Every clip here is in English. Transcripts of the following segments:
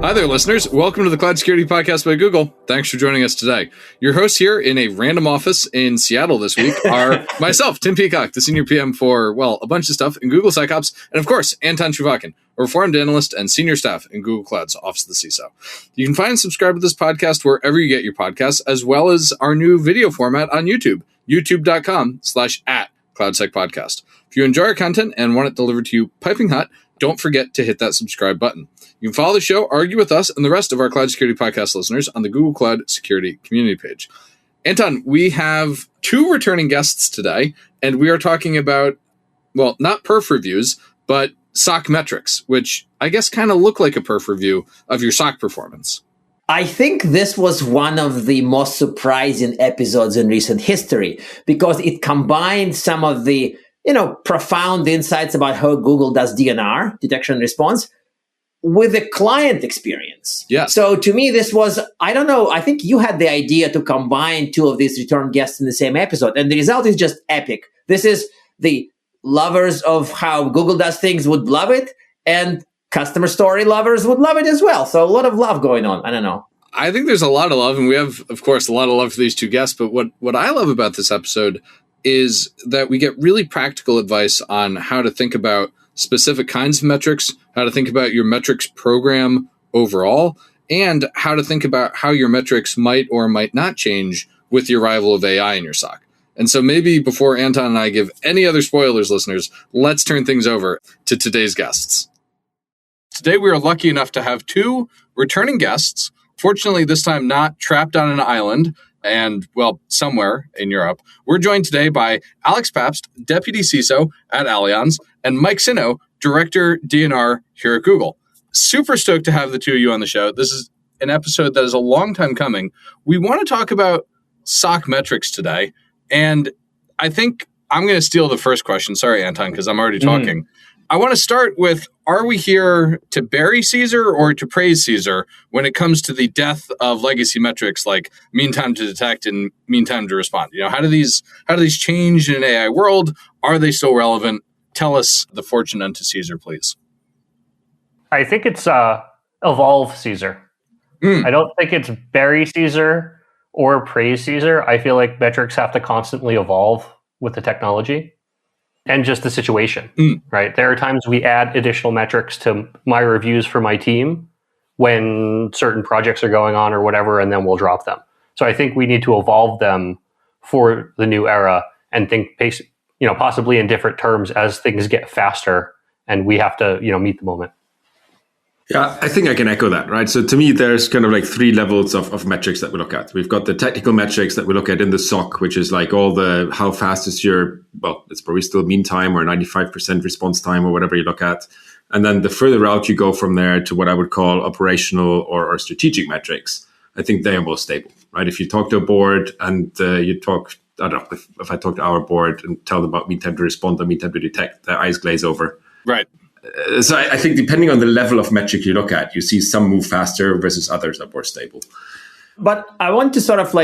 Hi there, listeners. Welcome to the Cloud Security Podcast by Google. Thanks for joining us today. Your hosts here in a random office in Seattle this week are myself, Tim Peacock, the Senior PM for, well, a bunch of stuff in Google SecOps, and of course, Anton Chuvakin, a reformed analyst and senior staff in Google Cloud's Office of the CISO. You can find and subscribe to this podcast wherever you get your podcasts, as well as our new video format on YouTube, youtube.com/@CloudSecPodcast. If you enjoy our content and want it delivered to you piping hot, don't forget to hit that subscribe button. You can follow the show, argue with us, and the rest of our Cloud Security Podcast listeners on the Google Cloud Security community page. Anton, we have two returning guests today, and we are talking about, well, not perf reviews, but SOC metrics, which I guess kind of look like a perf review of your SOC performance. I think this was one of the most surprising episodes in recent history because it combined some of the, profound insights about how Google does DNR, detection and response, with the client experience. Yeah. So to me, this was, I don't know, I think you had the idea to combine two of these return guests in the same episode, and the result is just epic. This is the lovers of how Google does things would love it, and customer story lovers would love it as well. So a lot of love going on. I don't know. I think there's a lot of love, and we have, of course, a lot of love for these two guests, but what I love about this episode is that we get really practical advice on how to think about specific kinds of metrics, how to think about your metrics program overall, and how to think about how your metrics might or might not change with the arrival of AI in your SOC. And so maybe before Anton and I give any other spoilers, listeners, let's turn things over to today's guests. Today, we are lucky enough to have two returning guests, fortunately this time not trapped on an island and, well, somewhere in Europe. We're joined today by Alex Pabst, Deputy CISO at Allianz, and Mike Sino, Director DNR here at Google. Super stoked to have the two of you on the show. This is an episode that is a long time coming. We want to talk about SOC metrics today, and I think I'm going to steal the first question. Sorry, Anton, because I'm already talking. I want to start with, are we here to bury Caesar or to praise Caesar when it comes to the death of legacy metrics like mean time to detect and mean time to respond? How do these change in an AI world? Are they still relevant? Tell us the fortune unto Caesar, please. I think it's evolve Caesar. I don't think it's bury Caesar or praise Caesar. I feel like metrics have to constantly evolve with the technology and just the situation, right? There are times we add additional metrics to my reviews for my team when certain projects are going on or whatever, and then we'll drop them. So I think we need to evolve them for the new era and think, possibly in different terms as things get faster and we have to, meet the moment. Yeah, I think I can echo that, right? So to me, there's kind of like three levels of metrics that we look at. We've got the technical metrics that we look at in the SOC, which is like all the, how fast is your, well, it's probably still mean time or 95% response time or whatever you look at. And then the further out you go from there to what I would call operational or strategic metrics, I think they are most stable, right? If you talk to a board and you talk, I don't know, if I talk to our board and tell them about mean time to respond or mean time to detect, their eyes glaze over. Right. So I think depending on the level of metric you look at, you see some move faster versus others are more stable. But I want to sort of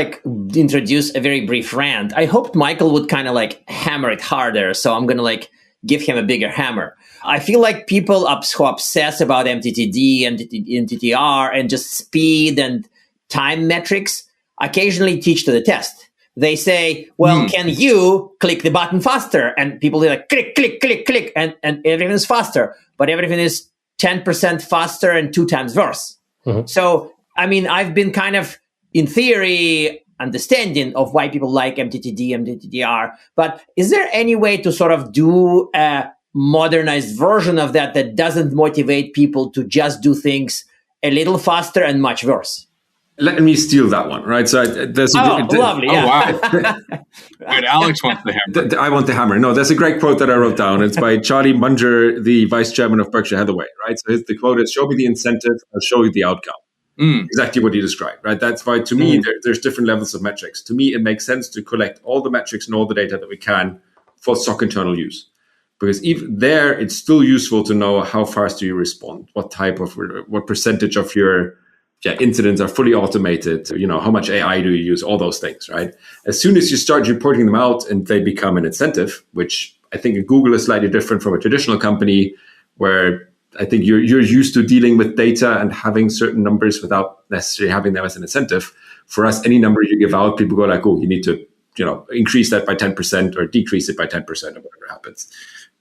introduce a very brief rant. I hoped Michael would kind of hammer it harder. So I'm going to give him a bigger hammer. I feel like people who obsess about MTTD and MTTR and just speed and time metrics occasionally teach to the test. They say, well, can you click the button faster? And people do click, click, click, click, and everything is faster. But everything is 10% faster and 2 times worse. So, I've been kind of, in theory, understanding of why people like MTTD, MTTR. But is there any way to sort of do a modernized version of that doesn't motivate people to just do things a little faster and much worse? Let me steal that one, right? So there's lovely. Yeah. Oh, wow. Good. Alex wants the hammer. I want the hammer. No, there's a great quote that I wrote down. It's by Charlie Munger, the vice chairman of Berkshire Hathaway, right? So the quote is, show me the incentive, I'll show you the outcome. Exactly what you described, right? That's why, to me, there's different levels of metrics. To me, it makes sense to collect all the metrics and all the data that we can for SOC internal use. Because even there, it's still useful to know how fast do you respond, what percentage of your incidents are fully automated, how much AI do you use, all those things, right? As soon as you start reporting them out and they become an incentive, which I think in Google is slightly different from a traditional company where I think you're used to dealing with data and having certain numbers without necessarily having them as an incentive. For us, any number you give out, people go like, oh, you need to, increase that by 10% or decrease it by 10% or whatever happens.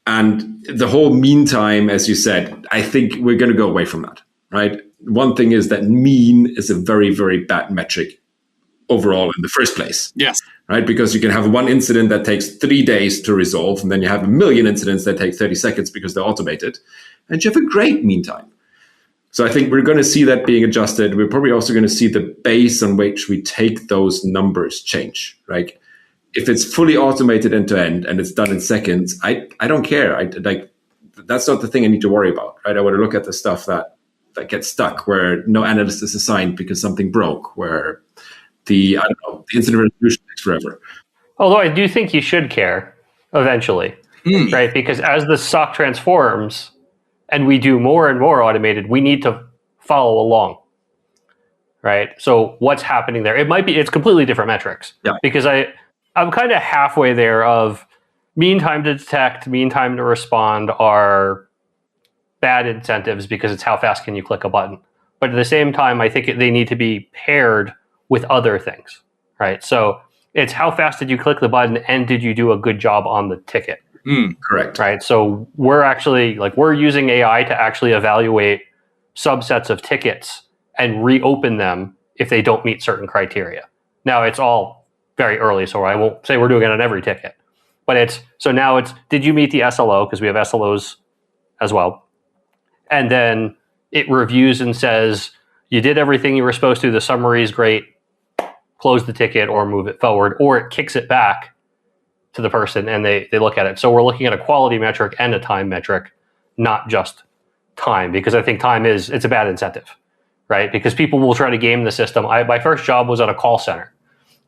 And the whole mean time, as you said, I think we're going to go away from that, right? One thing is that mean is a very, very bad metric overall in the first place. Yes. Right? Because you can have one incident that takes 3 days to resolve, and then you have a million incidents that take 30 seconds because they're automated, and you have a great mean time. So I think we're going to see that being adjusted. We're probably also going to see the base on which we take those numbers change, right? If it's fully automated end to end and it's done in seconds, I don't care. That's not the thing I need to worry about, right? I want to look at the stuff that gets stuck, where no analyst is assigned because something broke, where the incident resolution takes forever. Although I do think you should care eventually, right? Because as the SOC transforms and we do more and more automated, we need to follow along, right? So what's happening there? It's completely different metrics. Yeah. Because I'm kind of halfway there of mean time to detect, mean time to respond are bad incentives because it's how fast can you click a button. But at the same time, I think they need to be paired with other things, right? So it's how fast did you click the button and did you do a good job on the ticket? Correct. Right. So we're using AI to actually evaluate subsets of tickets and reopen them if they don't meet certain criteria. Now it's all very early, so I won't say we're doing it on every ticket. But now did you meet the SLO? Because we have SLOs as well. And then it reviews and says, you did everything you were supposed to, the summary is great, close the ticket or move it forward, or it kicks it back to the person and they look at it. So we're looking at a quality metric and a time metric, not just time, because I think time it's a bad incentive, right? Because people will try to game the system. My first job was at a call center,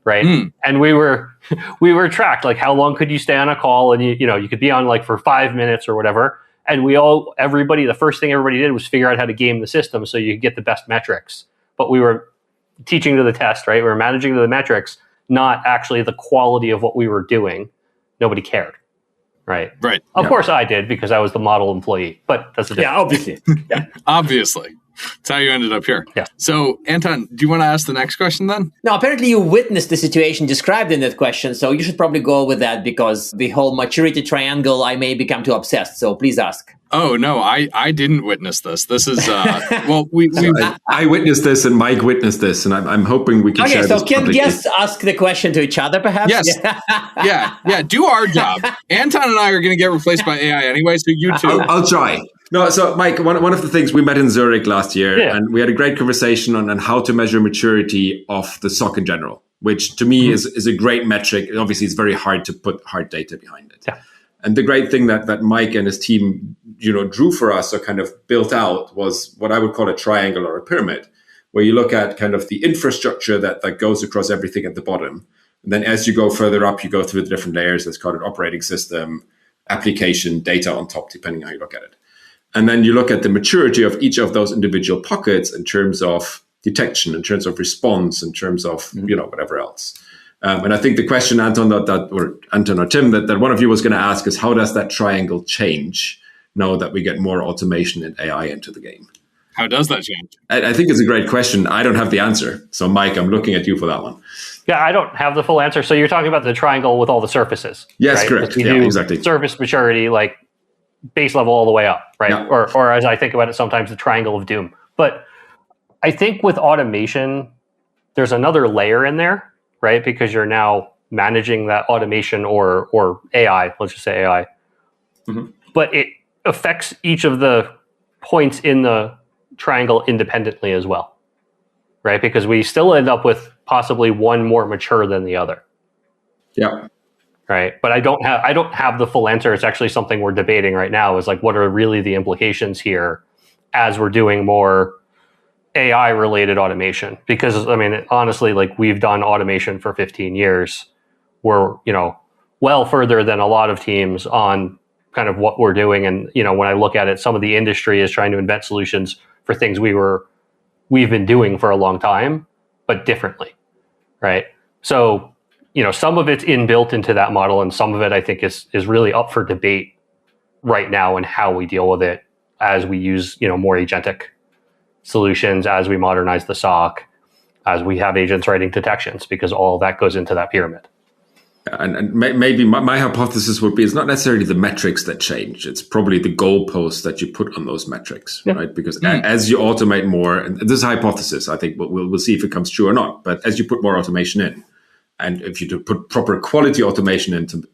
right? And we were tracked, like how long could you stay on a call, and you could be on like for 5 minutes or whatever. And the first thing everybody did was figure out how to game the system so you could get the best metrics. But we were teaching to the test, right? We were managing to the metrics, not actually the quality of what we were doing. Nobody cared, right? Right. Of course I did, because I was the model employee, but that's a different. Yeah, obviously. Yeah. Obviously. That's how you ended up here. Yeah. So, Anton, do you want to ask the next question then? No, apparently you witnessed the situation described in that question, so you should probably go with that, because the whole maturity triangle, I may become too obsessed. So please ask. Oh, no, I didn't witness this. This is, I witnessed this and Mike witnessed this, and I'm hoping we can share this. Okay, so can guests ask the question to each other, perhaps? Yes. Yeah, do our job. Anton and I are going to get replaced by AI anyway, so you too. I'll try. No, so Mike, one of the things, we met in Zurich last year, and we had a great conversation on how to measure maturity of the SOC in general, which to me is a great metric. Obviously, it's very hard to put hard data behind it. Yeah. And the great thing that Mike and his team, drew for us, or kind of built out, was what I would call a triangle or a pyramid, where you look at kind of the infrastructure that goes across everything at the bottom. And then as you go further up, you go through the different layers. That's called an operating system, application, data on top, depending on how you look at it. And then you look at the maturity of each of those individual pockets in terms of detection, in terms of response, in terms of, whatever else. And I think the question, Anton, or Anton or Tim, that one of you was going to ask is, how does that triangle change now that we get more automation and AI into the game? How does that change? I think it's a great question. I don't have the answer. So, Mike, I'm looking at you for that one. Yeah, I don't have the full answer. So you're talking about the triangle with all the surfaces. Yes, right? correct. Yeah, exactly. Surface maturity, like base level all the way up, right? Yeah. Or as I think about it, sometimes the triangle of doom. But I think with automation, there's another layer in there, right? Because you're now managing that automation or AI, let's just say AI. Mm-hmm. But it affects each of the points in the triangle independently as well, right? Because we still end up with possibly one more mature than the other. Yeah. Right. But I don't have the full answer. It's actually something we're debating right now, is like, what are really the implications here as we're doing more AI related automation? Because I mean, honestly, like, we've done automation for 15 years. We're, well further than a lot of teams on kind of what we're doing. And, when I look at it, some of the industry is trying to invent solutions for things we've been doing for a long time, but differently. Right. So, some of it's inbuilt into that model, and some of it I think is really up for debate right now and how we deal with it as we use, more agentic solutions, as we modernize the SOC, as we have agents writing detections, because all that goes into that pyramid. And maybe my hypothesis would be it's not necessarily the metrics that change. It's probably the goalposts that you put on those metrics, right? Because as you automate more, and this is a hypothesis, I think, but we'll see if it comes true or not. But as you put more automation in, and if you put proper quality automation into,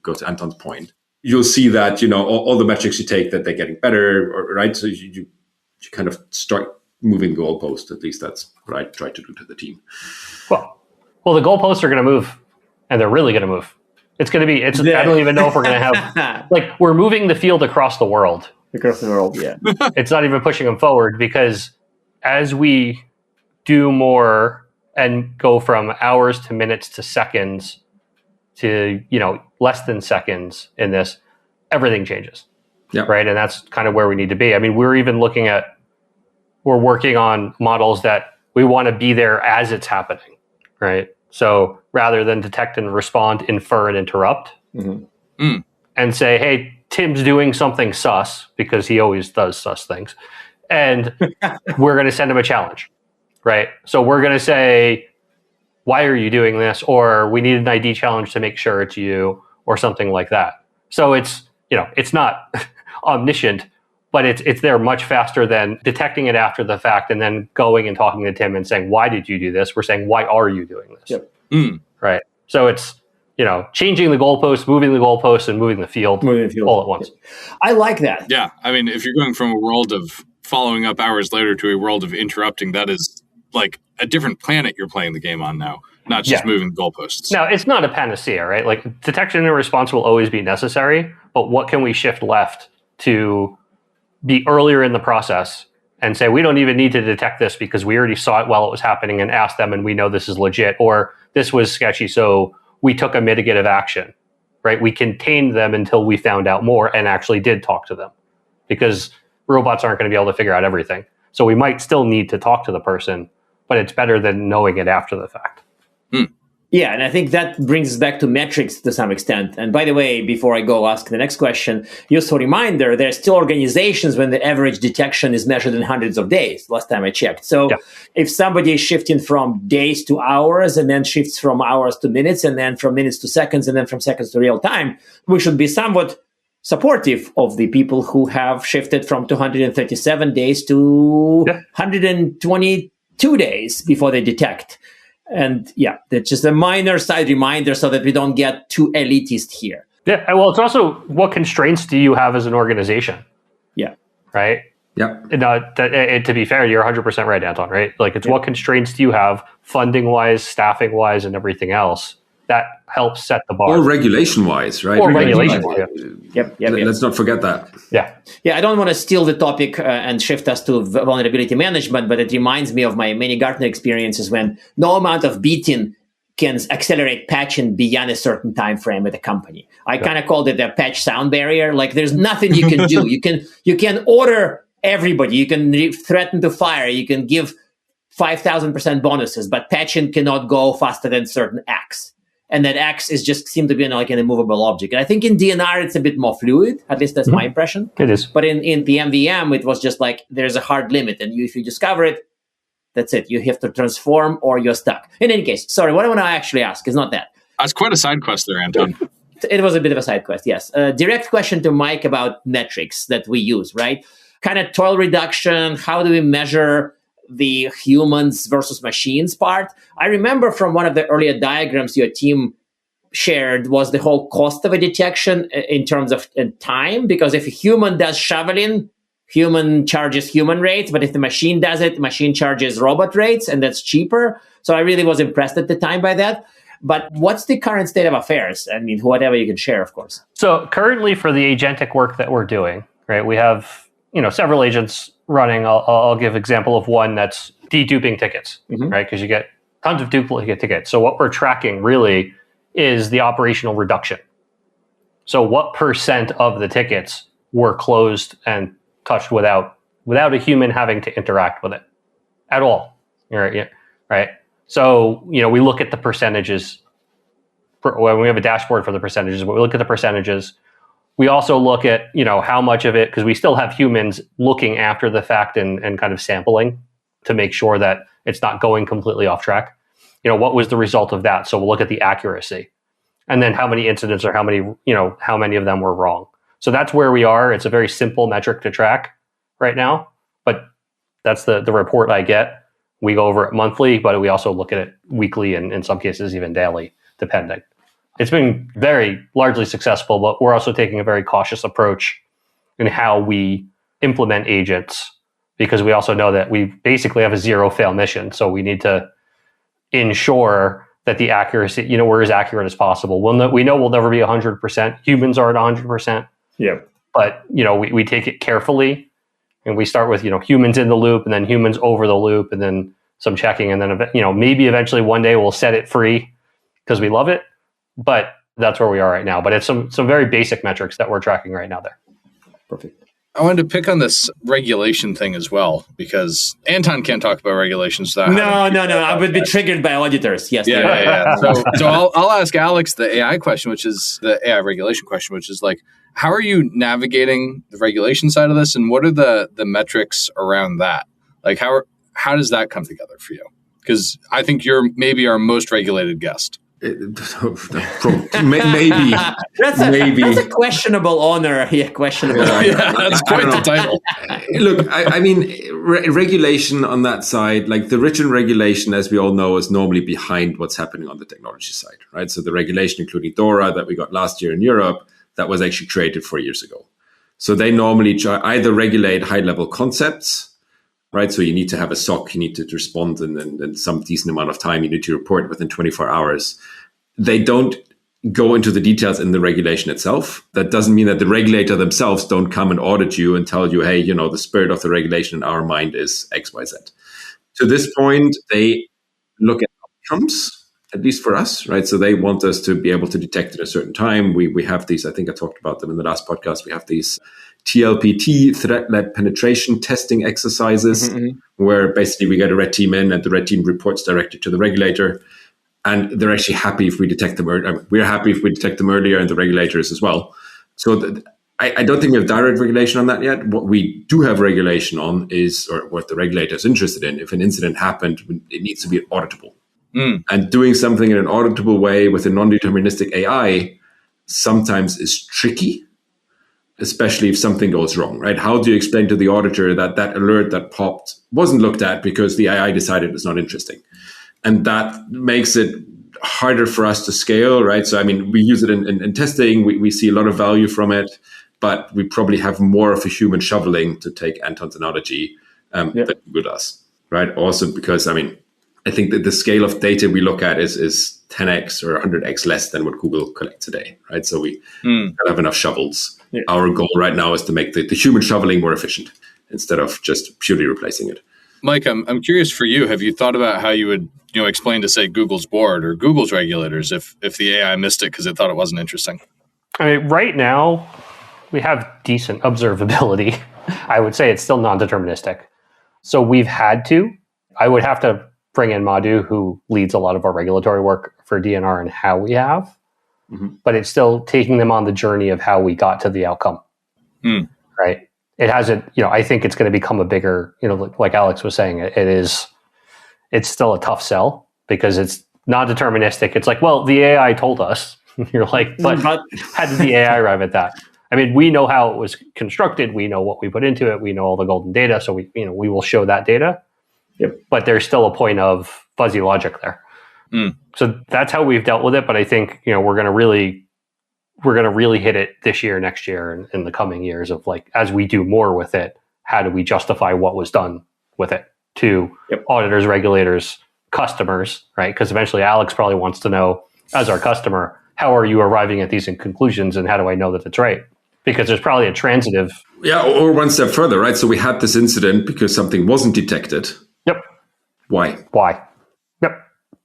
go to Anton's point, you'll see that, all the metrics you take, that they're getting better, right? So you kind of start moving the goalpost. At least that's what I try to do to the team. Well, the goalposts are going to move. And they're really going to move. I don't even know if we're going to have, we're moving the field across the world. Across the world, yeah. It's not even pushing them forward, because as we do more and go from hours to minutes to seconds to, less than seconds in this, everything changes. Yeah. Right. And that's kind of where we need to be. I mean, we're working on models that we want to be there as it's happening. Right. So rather than detect and respond, infer and interrupt, and say, hey, Tim's doing something sus, because he always does sus things, and we're going to send him a challenge, right? So we're going to say, why are you doing this? Or we need an ID challenge to make sure it's you, or something like that. So it's not omniscient, but it's there much faster than detecting it after the fact and then going and talking to Tim and saying, why did you do this? We're saying, why are you doing this? Yep. Right. So it's, changing the goalposts, moving the goalposts, and moving the field all at once. I like that. Yeah. I mean, if you're going from a world of following up hours later to a world of interrupting, that is like a different planet you're playing the game on now, not just moving the goalposts. Now, it's not a panacea, right? Like, detection and response will always be necessary, but what can we shift left to be earlier in the process and say, we don't even need to detect this because we already saw it while it was happening and asked them, and we know this is legit, or this was sketchy, so we took a mitigative action, right? We contained them until we found out more and actually did talk to them, because robots aren't going to be able to figure out everything. So we might still need to talk to the person, but it's better than knowing it after the fact. Yeah, and I think that brings us back to metrics to some extent. And by the way, before I go ask the next question, just a reminder, there are still organizations when the average detection is measured in hundreds of days, last time I checked. So if somebody is shifting from days to hours, and then shifts from hours to minutes, and then from minutes to seconds, and then from seconds to real time, we should be somewhat supportive of the people who have shifted from 237 days to 122 days before they detect. And that's just a minor side reminder so that we don't get too elitist here. Yeah, well, it's also, what constraints do you have as an organization? Yeah. Right? Yeah. To be fair, you're 100% right, Anton, right? Like, it's what constraints do you have, funding-wise, staffing-wise, and everything else, that helps set the bar. Or regulation-wise, right? Or regulation-wise. Yep. Let's not forget that. Yeah. Yeah, I don't want to steal the topic and shift us to vulnerability management, but it reminds me of my many Gartner experiences when no amount of beating can accelerate patching beyond a certain time frame at a company. I kind of called it a patch sound barrier. Like, there's nothing you can do. You can order everybody. You can threaten to fire. You can give 5,000% bonuses, but patching cannot go faster than certain X. And that X is just seem to be like an immovable object. And I think in DNR, it's a bit more fluid. At least that's my impression. It is. But in the MVM, it was just like, there's a hard limit. And if you discover it, that's it. You have to transform or you're stuck. In any case, sorry, what I want to actually ask is not that. That's quite a side quest there, Anton. It was a bit of a side quest, yes. Direct question to Mike about metrics that we use, right? Kind of toil reduction. How do we measure the humans versus machines part? I remember from one of the earlier diagrams your team shared was the whole cost of a detection in terms of time, because if a human does shoveling, human charges human rates, but if the machine does it, machine charges robot rates, and that's cheaper. So I really was impressed at the time by that. But what's the current state of affairs? I mean, whatever you can share, of course. So currently, for the agentic work that we're doing, right, we have several agents running. I'll give example of one that's deduping tickets, right? Because you get tons of duplicate tickets. So what we're tracking really is the operational reduction. So what % of the tickets were closed and touched without a human having to interact with it at all, right? So, we look at the percentages. When we have a dashboard for the percentages, but we look at the percentages. We also look at, how much of it, because we still have humans looking after the fact and kind of sampling to make sure that it's not going completely off track. What was the result of that? So we'll look at the accuracy, and then how many incidents or how many of them were wrong. So that's where we are. It's a very simple metric to track right now, but that's the report I get. We go over it monthly, but we also look at it weekly and in some cases even daily, depending. It's been very largely successful, but we're also taking a very cautious approach in how we implement agents, because we also know that we basically have a zero fail mission. So we need to ensure that the accuracy, we're as accurate as possible. We know we'll never be 100%. Humans are at 100%. Yeah. But, we take it carefully, and we start with, humans in the loop, and then humans over the loop, and then some checking. And then, maybe eventually one day we'll set it free because we love it. But that's where we are right now. But it's some very basic metrics that we're tracking right now there. Perfect. I wanted to pick on this regulation thing as well, because Anton can't talk about regulations. No. I would be triggered by auditors. Yes. Yeah. So I'll ask Alex the AI question, which is the AI regulation question, which is like, how are you navigating the regulation side of this, and what are the metrics around that? Like, how does that come together for you? Because I think you're maybe our most regulated guest. Maybe. That's a questionable honor. Yeah, questionable honor. Yeah, that's quite the title. Look, I mean, regulation on that side, like the written regulation, as we all know, is normally behind what's happening on the technology side, right? So the regulation, including DORA that we got last year in Europe, that was actually created 4 years ago. So they normally either regulate high-level concepts, right? So you need to have a SOC, you need to respond in some decent amount of time, you need to report within 24 hours. They don't go into the details in the regulation itself. That doesn't mean that the regulator themselves don't come and audit you and tell you, hey, the spirit of the regulation in our mind is X, Y, Z. To this point, they look at outcomes, at least for us, right? So they want us to be able to detect at a certain time. We have these, I think I talked about them in the last podcast, we have these TLPT, threat-led penetration testing exercises, where basically we get a red team in and the red team reports directly to the regulator. And they're actually happy if we detect them. We're happy if we detect them earlier, and the regulators as well. So I don't think we have direct regulation on that yet. What we do have regulation on is, or what the regulator is interested in, if an incident happened, it needs to be auditable. And doing something in an auditable way with a non-deterministic AI sometimes is tricky, especially if something goes wrong, right? How do you explain to the auditor that alert that popped wasn't looked at because the AI decided it was not interesting? And that makes it harder for us to scale, right? So, I mean, we use it in testing. We see a lot of value from it, but we probably have more of a human shoveling, to take Anton's analogy, than Google does, right? Also because, I mean, I think that the scale of data we look at is 10x or 100x less than what Google collects today, right? So we don't have enough shovels. Yeah. Our goal right now is to make the human shoveling more efficient instead of just purely replacing it. Mike, I'm curious for you. Have you thought about how you would explain to, say, Google's board or Google's regulators if the AI missed it because it thought it wasn't interesting? I mean, right now, we have decent observability. I would say it's still non-deterministic. So we've had to. I would have to bring in Madhu, who leads a lot of our regulatory work for DNR and how we have. But it's still taking them on the journey of how we got to the outcome. Right? It hasn't, I think it's going to become a bigger, like Alex was saying, it's still a tough sell because it's not deterministic. It's like, well, the AI told us. You're like, but how did the AI arrive at that? I mean, we know how it was constructed. We know what we put into it. We know all the golden data. So we will show that data. Yep. But there's still a point of fuzzy logic there. So that's how we've dealt with it. But I think, we're going to really hit it this year, next year, and in the coming years of like, as we do more with it, how do we justify what was done with it to auditors, regulators, customers, right? Because eventually Alex probably wants to know, as our customer, how are you arriving at these conclusions and how do I know that it's right? Because there's probably a transitive. Yeah, or one step further, right? So we had this incident because something wasn't detected. Yep. Why? Yep.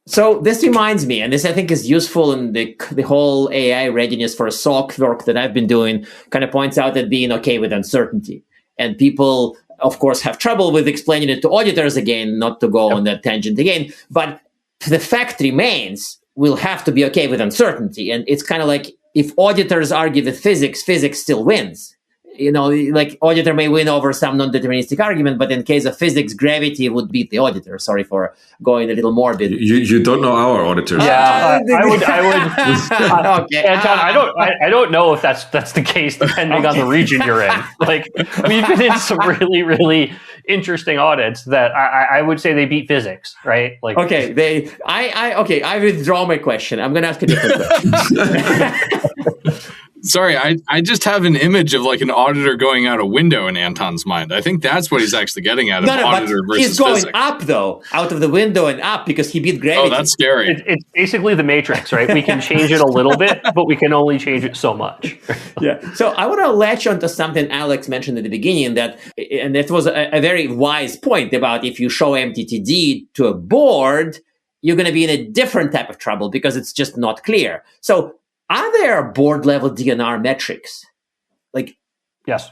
So this reminds me, and this I think is useful in the whole AI readiness for SOC work that I've been doing, kind of points out that being okay with uncertainty. And people, of course, have trouble with explaining it to auditors again, not to go on that tangent again. But the fact remains, we'll have to be okay with uncertainty. And it's kind of like, if auditors argue with physics, physics still wins. Like auditor may win over some non-deterministic argument, but in case of physics, gravity would beat the auditor. Sorry for going a little morbid. You don't know our auditors. Yeah, I would. Okay. Anton, I don't know if that's the case, depending on the region you're in. Like, we've been in some really, really interesting audits that I would say they beat physics, right? Like, okay, I withdraw my question. I'm going to ask a different question. Sorry, I just have an image of like an auditor going out a window in Anton's mind. I think that's what he's actually getting at. Auditor but versus he's going physics. up though, out of the window and up because he beat gravity. Oh, that's scary. It's basically the Matrix, right? We can change it a little bit, but we can only change it so much. Yeah. So I want to latch onto something Alex mentioned at the beginning, and that was a very wise point about if you show MTTD to a board, you're going to be in a different type of trouble because it's just not clear. So are there board level DNR metrics? Like, Yes.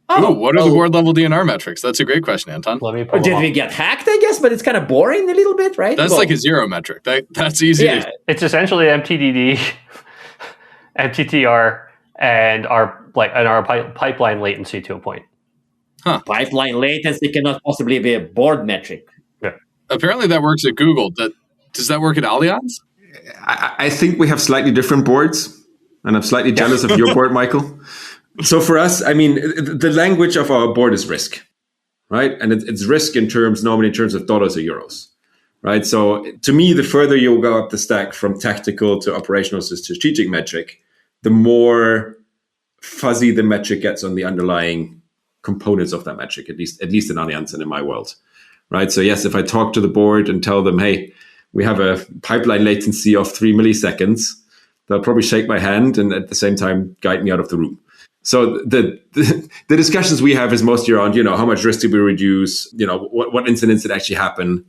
What are the board level DNR metrics? That's a great question, Anton. Let me pull did we get hacked, I guess? But it's kind of boring a little bit, right? That's like a zero metric. That's easy. Yeah. It's essentially MTTD, MTTR, and our pipeline latency to a point. Pipeline latency cannot possibly be a board metric. Yeah. Apparently that works at Google. Does that work at Allianz? I think we have slightly different boards, and I'm slightly jealous of your board, Michael. So for us, I mean, the language of our board is risk, right? And it's risk normally in terms of dollars or euros, right? So to me, the further you go up the stack from tactical to operational to strategic metric, the more fuzzy the metric gets on the underlying components of that metric, at least in Allianz and in my world, right? So yes, if I talk to the board and tell them, hey, we have a pipeline latency of 3 milliseconds, they'll probably shake my hand and at the same time guide me out of the room. So the discussions we have is mostly around, how much risk did we reduce? What incidents did actually happen?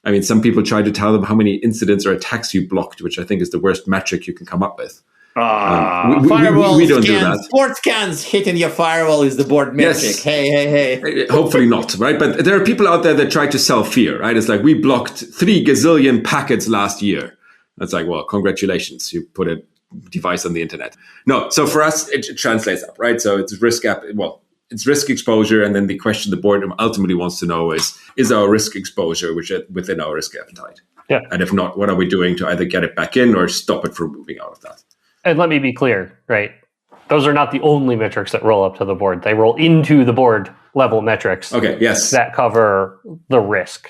I mean, some people try to tell them how many incidents or attacks you blocked, which I think is the worst metric you can come up with. Firewall we don't scans, do that. Port scans hitting your firewall is the board metric. Yes. Hey. Hopefully not, right? But there are people out there that try to sell fear, right? It's like, we blocked 3 gazillion packets last year. That's like, well, congratulations. You put a device on the internet. No, so for us, it translates up, right? So it's it's risk exposure. And then the question the board ultimately wants to know is our risk exposure within our risk appetite? Yeah. And if not, what are we doing to either get it back in or stop it from moving out of that? And let me be clear, right? Those are not the only metrics that roll up to the board. They roll into the board level metrics. Okay, yes. That cover the risk,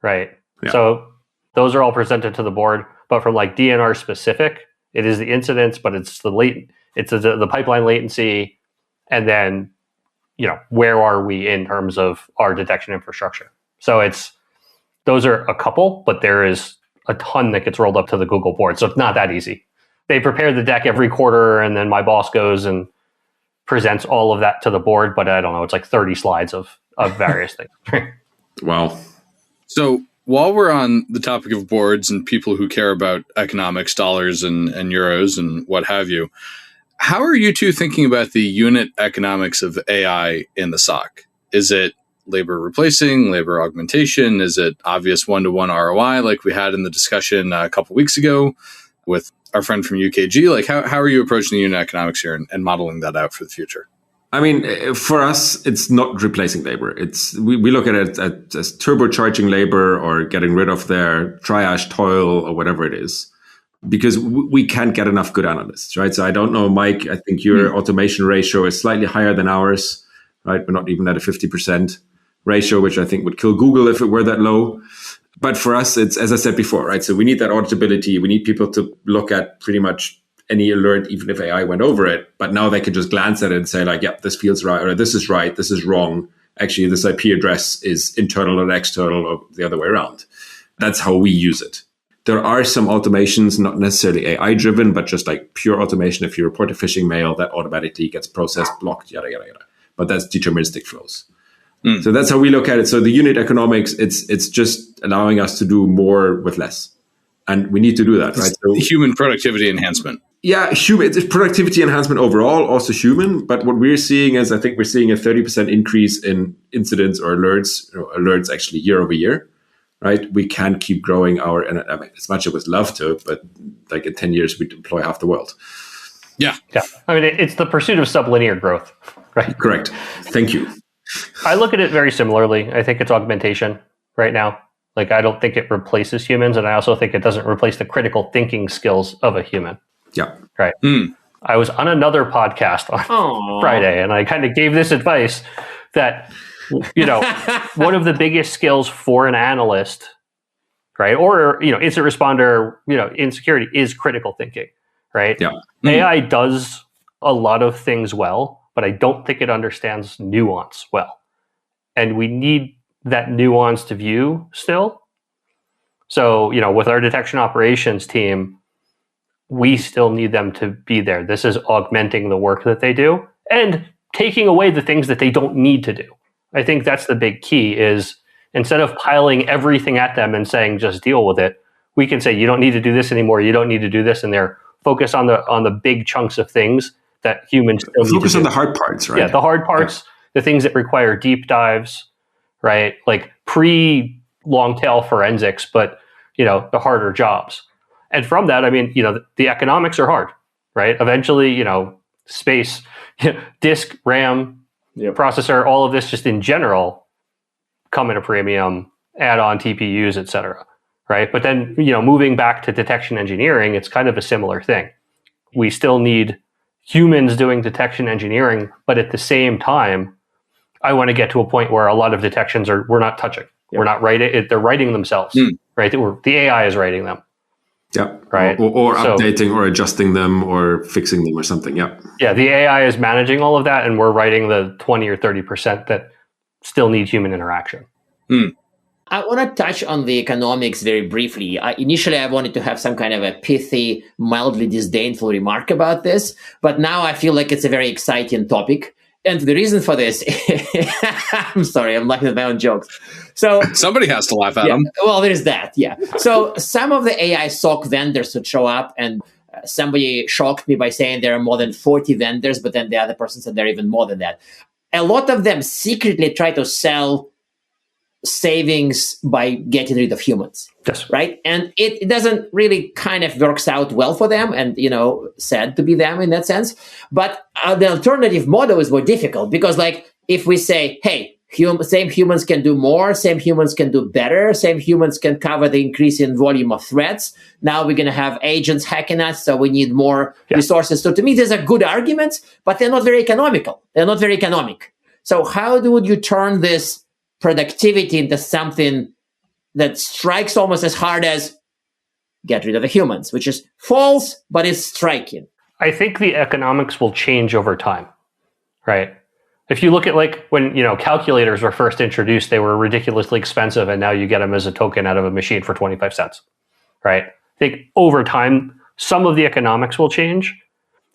right? Yeah. So those are all presented to the board, but from like DNR specific, it is the incidents, but it's the pipeline latency, and then where are we in terms of our detection infrastructure? So those are a couple, but there is a ton that gets rolled up to the Google board. So it's not that easy. They prepare the deck every quarter, and then my boss goes and presents all of that to the board. But I don't know, it's like 30 slides of various things. Wow. So while we're on the topic of boards and people who care about economics, dollars and euros and what have you, how are you two thinking about the unit economics of AI in the SOC? Is it labor replacing, labor augmentation? Is it obvious one-to-one ROI like we had in the discussion a couple weeks ago with our friend from UKG? Like, how are you approaching the unit economics here and modeling that out for the future? I mean, for us, it's not replacing labor. We look at it as turbocharging labor or getting rid of their triage, Toil, or whatever it is, because we can't get enough good analysts, right? So I don't know, Mike, I think your automation ratio is slightly higher than ours, right? We're not even at a 50% ratio, which I think would kill Google if it were that low. But for us, it's, as I said before, right? So we need that auditability. We need people to look at pretty much any alert, even if AI went over it. But now they can just glance at it and say, like, yep, this feels right, or this is right, this is wrong. Actually, this IP address is internal or external, or the other way around. That's how we use it. There are some automations, not necessarily AI-driven, but just like pure automation. If you report a phishing mail, that automatically gets processed, blocked, yada, yada, yada. But that's deterministic flows. So that's how we look at it. So the unit economics, it's just allowing us to do more with less. And we need to do that, right? So, human productivity enhancement. Yeah, human. It's productivity enhancement overall, also human. But what we're seeing is, I think we're seeing a 30% increase in incidents or alerts actually year over year, right? We can keep growing and I mean, as much as I would love to, but like in 10 years, we deploy half the world. Yeah. Yeah. I mean, it's the pursuit of sublinear growth, right? Correct. Thank you. I look at it very similarly. I think it's augmentation right now. Like, I don't think it replaces humans, and I also think it doesn't replace the critical thinking skills of a human. Yeah. Right. I was on another podcast on Friday, and I kind of gave this advice that, one of the biggest skills for an analyst, right, or, incident responder, in security is critical thinking, right? Yeah. AI does a lot of things well, but I don't think it understands nuance well. And we need that nuanced view still. So, with our detection operations team, we still need them to be there. This is augmenting the work that they do and taking away the things that they don't need to do. I think that's the big key is instead of piling everything at them and saying, just deal with it, we can say, you don't need to do this anymore. You don't need to do this. And they're focus on the big chunks of things that humans still need to do. Focus on the hard parts, right? Yeah, the hard parts, the things that require deep dives, right? Like pre-long tail forensics, but, the harder jobs. And from that, I mean, the economics are hard, right? Eventually, space, disk, RAM, processor, all of this just in general come at a premium, add on TPUs, et cetera, right? But then, moving back to detection engineering, it's kind of a similar thing. We still need humans doing detection engineering, but at the same time, I want to get to a point where a lot of detections we're not touching. We're not writing, they're writing themselves, right? The AI is writing them. Yeah. Right. Or updating or adjusting them or fixing them or something. Yeah. Yeah. The AI is managing all of that, and we're writing the 20 or 30% that still need human interaction. I want to touch on the economics very briefly. Initially, I wanted to have some kind of a pithy, mildly disdainful remark about this, but now I feel like it's a very exciting topic. And the reason for this, I'm sorry, I'm laughing at my own jokes. So somebody has to laugh at them. Well, there's that, yeah. So some of the AI SOC vendors would show up, and somebody shocked me by saying there are more than 40 vendors, but then the other person said there are even more than that. A lot of them secretly try to sell savings by getting rid of humans. Yes. Right? And it doesn't really kind of works out well for them, and, sad to be them in that sense. But the alternative model is more difficult because, like, if we say, hey, same humans can do more, same humans can do better, same humans can cover the increasing volume of threats. Now we're going to have agents hacking us, so we need more resources. So to me, there's a good argument, but they're not very economical. They're not very economic. So how would you turn this productivity into something that strikes almost as hard as get rid of the humans, which is false, but it's striking? I think the economics will change over time, right? If you look at like when, calculators were first introduced, they were ridiculously expensive, and now you get them as a token out of a machine for 25 cents, right? I think over time, some of the economics will change.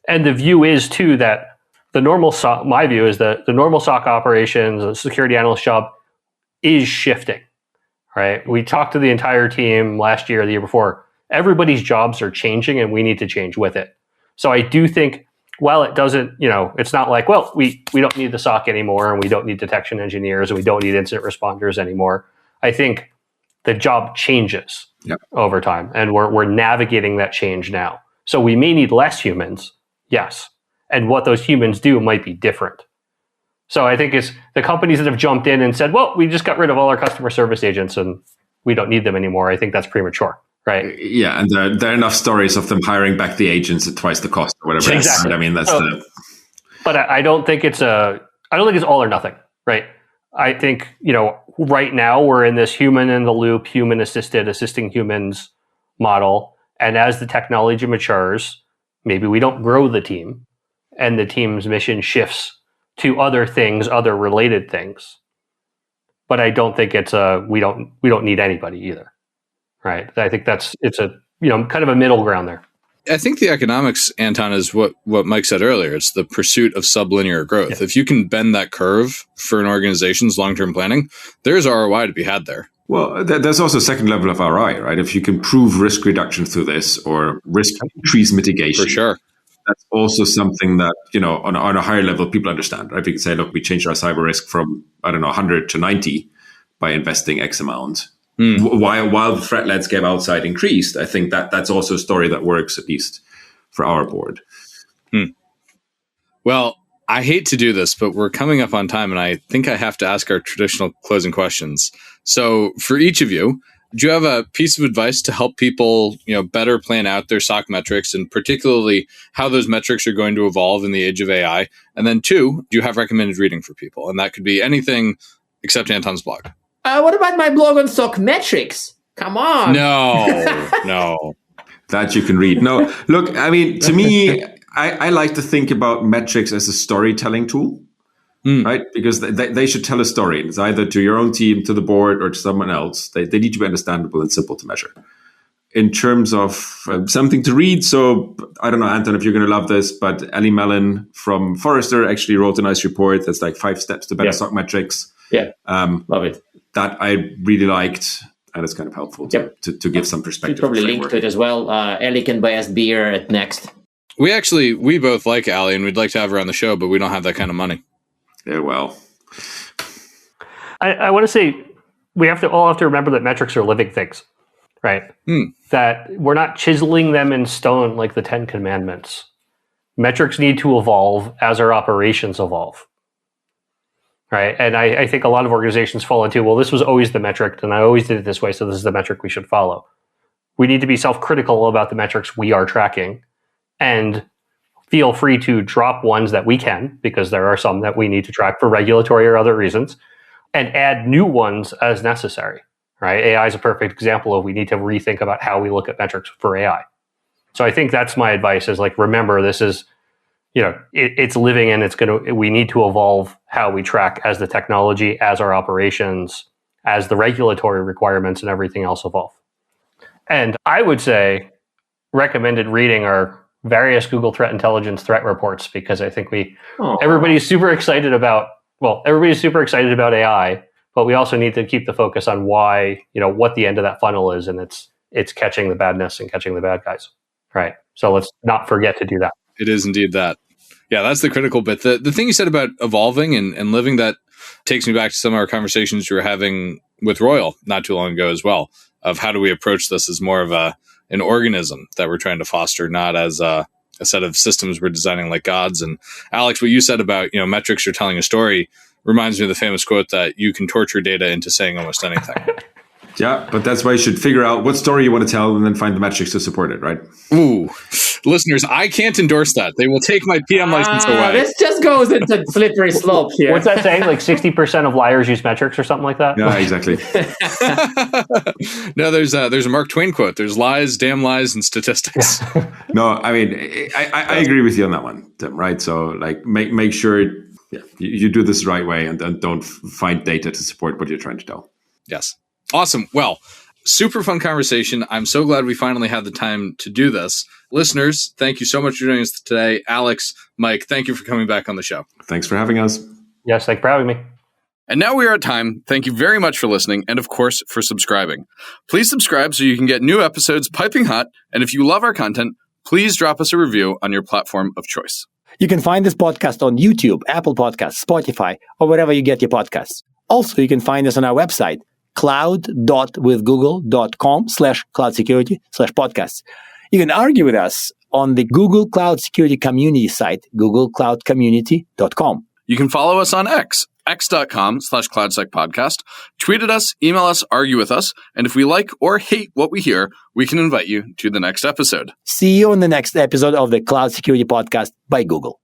And the view is too that the normal SOC, my view is that the normal SOC operations, the security analyst job is shifting, right? We talked to the entire team last year, the year before. Everybody's jobs are changing, and we need to change with it. So I do think, while it doesn't, it's not like, well, we don't need the SOC anymore, and we don't need detection engineers, and we don't need incident responders anymore. I think the job changes over time, and we're navigating that change now. So we may need less humans, yes, and what those humans do might be different. So I think it's the companies that have jumped in and said, well, we just got rid of all our customer service agents and we don't need them anymore. I think that's premature. Right. Yeah, and there are enough stories of them hiring back the agents at twice the cost or whatever. Exactly. I mean, that's But I don't think it's all or nothing, right? I think, right now we're in this human in the loop, human assisting humans model. And as the technology matures, maybe we don't grow the team and the team's mission shifts to other things, other related things. But I don't think it's we don't need anybody either. Right. I think it's a, kind of a middle ground there. I think the economics, Anton, is what Mike said earlier. It's the pursuit of sublinear growth. Yeah. If you can bend that curve for an organization's long-term planning, there's ROI to be had there. Well, there's also a second level of ROI, right? If you can prove risk reduction through this or risk increase mitigation. For sure. That's also something that, on a higher level, people understand, right? We can say, look, we changed our cyber risk from, 100 to 90 by investing X amount. While the threat landscape outside increased, I think that's also a story that works, at least for our board. Well, I hate to do this, but we're coming up on time, and I think I have to ask our traditional closing questions. So for each of you, do you have a piece of advice to help people, better plan out their SOC metrics, and particularly how those metrics are going to evolve in the age of AI? And then 2, do you have recommended reading for people? And that could be anything except Anton's blog. What about my blog on SOC metrics? Come on. No. That you can read. No, look, I mean, to me, I like to think about metrics as a storytelling tool, right? Because they should tell a story. It's either to your own team, to the board, or to someone else. They need to be understandable and simple to measure. In terms of something to read, so I don't know, Anton, if you're going to love this, but Ellie Mellon from Forrester actually wrote a nice report that's like 5 steps to better SOC metrics. Yeah, love it. That I really liked. And it's kind of helpful to give some perspective. You probably link to it as well. Ellie can buy us beer at Next. We both like Allie, and we'd like to have her on the show, but we don't have that kind of money. Yeah, well. I want to say we all have to remember that metrics are living things, right? That we're not chiseling them in stone like the 10 Commandments. Metrics need to evolve as our operations evolve. Right. And I think a lot of organizations fall into, well, this was always the metric and I always did it this way, so this is the metric we should follow. We need to be self-critical about the metrics we are tracking and feel free to drop ones that we can, because there are some that we need to track for regulatory or other reasons, and add new ones as necessary. Right. AI is a perfect example of we need to rethink about how we look at metrics for AI. So I think that's my advice is remember, this is, it's living and we need to evolve how we track as the technology, as our operations, as the regulatory requirements and everything else evolve. And I would say recommended reading are various Google Threat Intelligence threat reports, because I think everybody's super excited about AI, but we also need to keep the focus on why, what the end of that funnel is. And it's catching the badness and catching the bad guys. Right. So let's not forget to do that. It is indeed that. Yeah, that's the critical bit. The thing you said about evolving and living, that takes me back to some of our conversations we were having with Royal not too long ago as well, of how do we approach this as more of an organism that we're trying to foster, not as a set of systems we're designing like gods. And Alex, what you said about, metrics are telling a story reminds me of the famous quote that you can torture data into saying almost anything. Yeah, but that's why you should figure out what story you want to tell and then find the metrics to support it, right? Ooh, listeners, I can't endorse that. They will take my PM license away. This just goes into slippery slope here. What's that saying? 60% of liars use metrics or something like that? Yeah, exactly. No, there's a Mark Twain quote. There's lies, damn lies, and statistics. No, I mean, I agree with you on that one, Tim, right? So make sure you do this the right way and don't find data to support what you're trying to tell. Yes. Awesome. Well, super fun conversation. I'm so glad we finally had the time to do this. Listeners, thank you so much for joining us today. Alex, Mike, thank you for coming back on the show. Thanks for having us. Yes, thanks for having me. And now we are at time. Thank you very much for listening and, of course, for subscribing. Please subscribe so you can get new episodes piping hot. And if you love our content, please drop us a review on your platform of choice. You can find this podcast on YouTube, Apple Podcasts, Spotify, or wherever you get your podcasts. Also, you can find us on our website, cloud.withgoogle.com/cloudsecurity/podcasts. You can argue with us on the Google Cloud Security Community site, googlecloudcommunity.com. You can follow us on x.com/cloudsecpodcast, tweet at us, email us, argue with us, and if we like or hate what we hear, we can invite you to the next episode. See you on the next episode of the Cloud Security Podcast by Google.